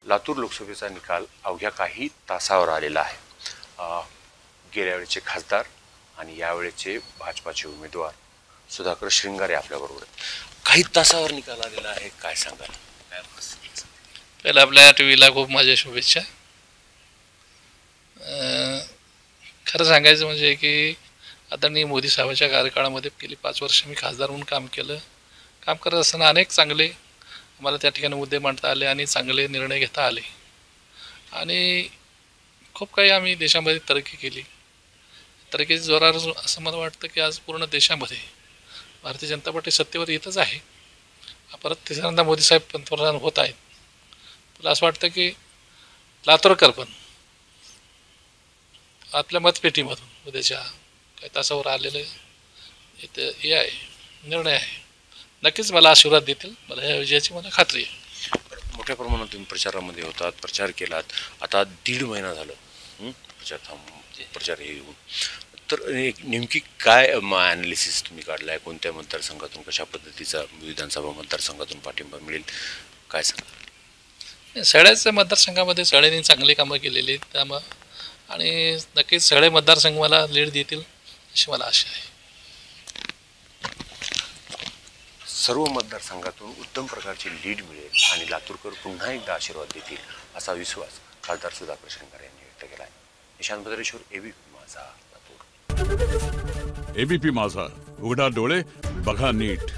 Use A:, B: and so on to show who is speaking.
A: लातूर लोकसभेचा निकाल अवघ्या काही तासावर आलेला आहे। गेल्या वेळेचे खासदार आणि यावेळेचे भाजपाचे उमेदवार सुधाकर श्रृंगारे आपल्याबरोबर आहेत। काही तासावर निकाल आलेला आहे, काय सांगाल?
B: पहिला आपल्या टीव्हीला खूप माझ्या शुभेच्छा। खरं सांगायचं म्हणजे की आदरणीय मोदी साहेबांच्या कार्यकाळामध्ये गेली 5 वर्ष मी खासदार म्हणून काम केलं। काम करत असताना अनेक चांगले आम्हाला त्या ठिकाणी मुद्दे मांडता आले आणि चांगले निर्णय घेता आले आणि खूप काही आम्ही देशामध्ये तरक्की केली। तरक्कीच्या जोरावर असं मला वाटतं की आज पूर्ण देशामध्ये भारतीय जनता पार्टी सत्तेवर येतच आहे। परत तिसऱ्यांदा मोदी साहेब पंतप्रधान होत आहेत। मला असं वाटतं की लातूरकर पण आपल्या मतपेटीमधून उद्याच्या काही तासावर आलेलं इथं हे आहे, निर्णय आहे, नक्कीच मला आशीर्वाद देतील। मला ह्या विजयाची मला खात्री आहे।
A: मोठ्या प्रमाणात तुम्ही प्रचारामध्ये होतात, प्रचार केलात, आता 1.5 महिना झालं प्रचार हे येऊन, तर नेमकी काय ॲनालिसिस तुम्ही काढलाय? कोणत्या मतदारसंघातून कशा पद्धतीचा विधानसभा मतदारसंघातून पाठिंबा मिळेल, काय सांगा?
B: सगळ्याच मतदारसंघामध्ये सगळ्यांनी चांगली कामं केलेली आहेत त्यामुळं, आणि नक्कीच सगळे मतदारसंघ मला लीड देतील अशी मला आशा आहे।
A: सर्व मतदारसंघातून उत्तम प्रकारची लीड मिळेल आणि लातूरकर पुन्हा एकदा आशीर्वाद देतील असा विश्वास खासदार सुधाकर श्रृंगारे यांनी व्यक्त केला आहे। निशांत भद्रेश्वर, एबीपी माझा, लातूर।
C: एबीपी माझा, उघडा डोळे बघा नीट।